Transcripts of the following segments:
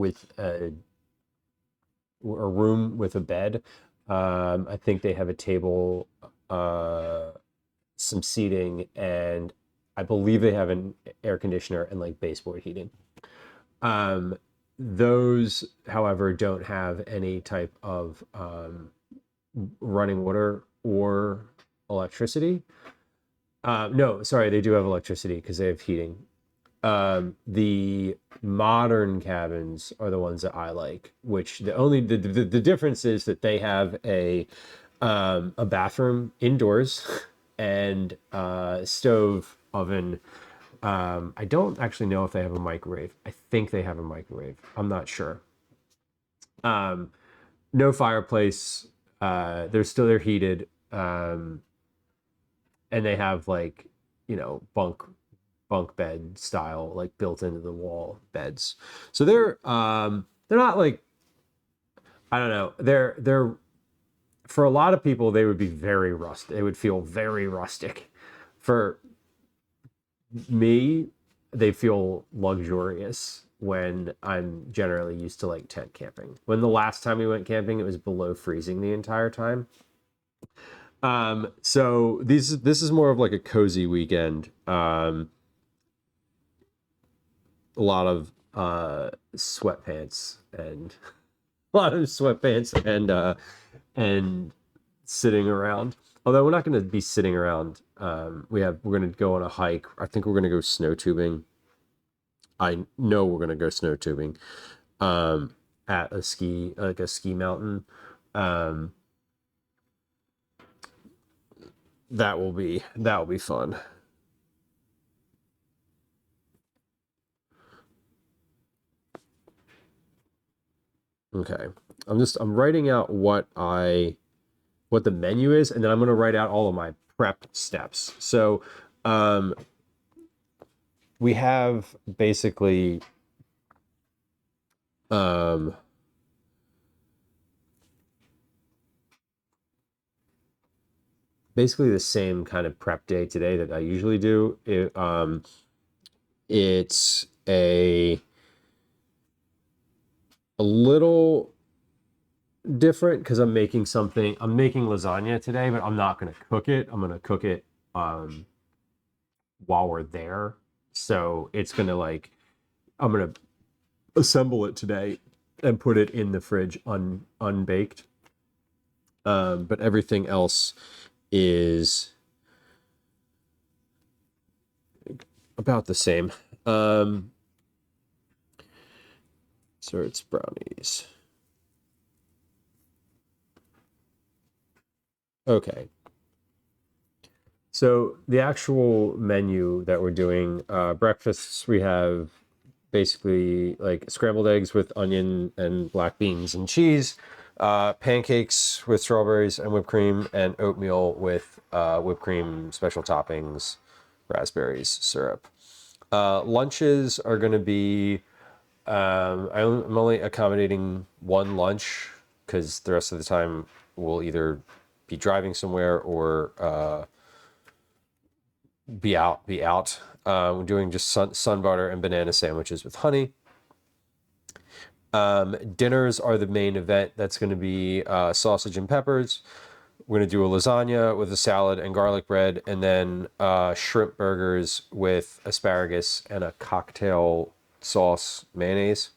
with a room with a bed. I think they have a table, some seating, and I believe they have an air conditioner and like baseboard heating. Um, those, however, don't have any type of running water or electricity. No, sorry, they do have electricity because they have heating. The modern cabins are the ones that I like, which the difference is that they have a bathroom indoors and stove, oven. I don't actually know if they have a microwave. I think they have a microwave. I'm not sure. Um, no fireplace. They're heated. And they have like, bunk bed style, like built into the wall beds. So they're not like, I don't know. They're for a lot of people they would be very rustic. They would feel very rustic. For me, they feel luxurious when I'm generally used to like tent camping. When the last time we went camping, it was below freezing the entire time. So this is more of like a cozy weekend. A lot of sweatpants and a lot of sweatpants and sitting around. Although we're not going to be sitting around. We're going to go on a hike. I think we're going to go snow tubing. I know we're going to go snow tubing at a ski mountain. That will be fun. Okay. I'm writing out what the menu is, and then I'm going to write out all of my prep steps. So, we have basically basically the same kind of prep day today that I usually do. It's a little different because I'm making lasagna today, but I'm not going to cook it. I'm going to cook it while we're there. So it's going to I'm going to assemble it today and put it in the fridge unbaked. But everything else is about the same. So it's brownies. Okay. So the actual menu that we're doing, breakfasts, we have basically like scrambled eggs with onion and black beans and cheese, pancakes with strawberries and whipped cream, and oatmeal with whipped cream, special toppings, raspberries, syrup. Lunches are going to be, I'm only accommodating one lunch because the rest of the time we'll either be driving somewhere or be out. We're doing just sun butter and banana sandwiches with honey. Dinners are the main event. That's going to be sausage and peppers. We're going to do a lasagna with a salad and garlic bread, and then shrimp burgers with asparagus and a cocktail sauce mayonnaise.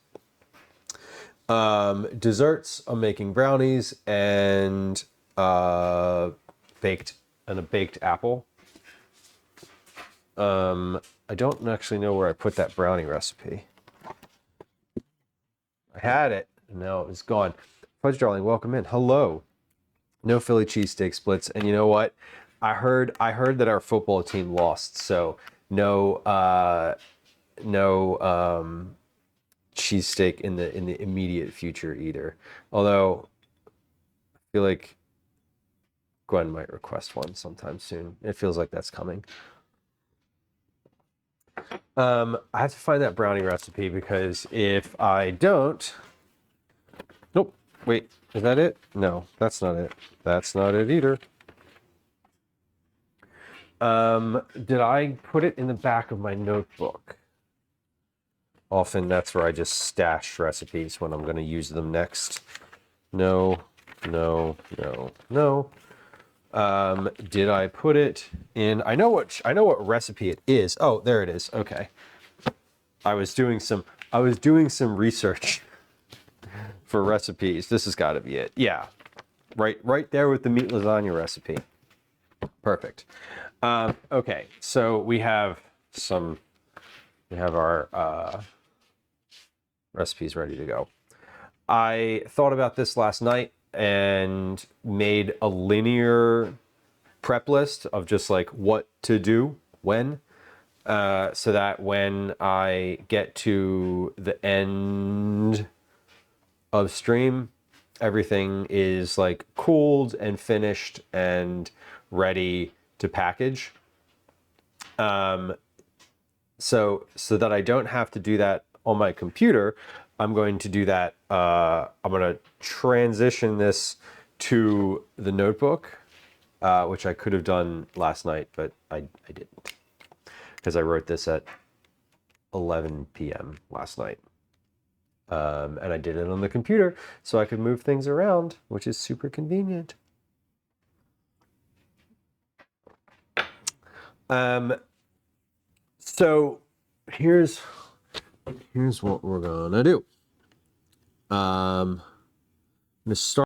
Desserts, I'm making brownies and a baked apple. I don't actually know where I put that brownie recipe. I had it. No, it was gone. Fudge Darling, welcome in. Hello. No Philly cheesesteak splits. And you know what? I heard that our football team lost, so no cheesesteak in the immediate future either. Although I feel like Gwen might request one sometime soon. It feels like that's coming. I have to find that brownie recipe because if I don't... Nope. Wait, is that it? No, that's not it. That's not it either. Did I put it in the back of my notebook? Often that's where I just stash recipes when I'm going to use them next. No, no, no, no. Did I put it in? I know what recipe it is. Oh, there it is. Okay. I was doing some research for recipes. This has got to be it. Yeah. Right there with the meat lasagna recipe. Perfect. Okay. So we have our recipes ready to go. I thought about this last night and made a linear prep list of just like what to do when, so that when I get to the end of stream, everything is like cooled and finished and ready to package. So that I don't have to do that on my computer, I'm going to do that. I'm going to transition this to the notebook, which I could have done last night, but I didn't, because I wrote this at 11 p.m. last night. And I did it on the computer so I could move things around, which is super convenient. So here's what we're gonna do. I'm gonna start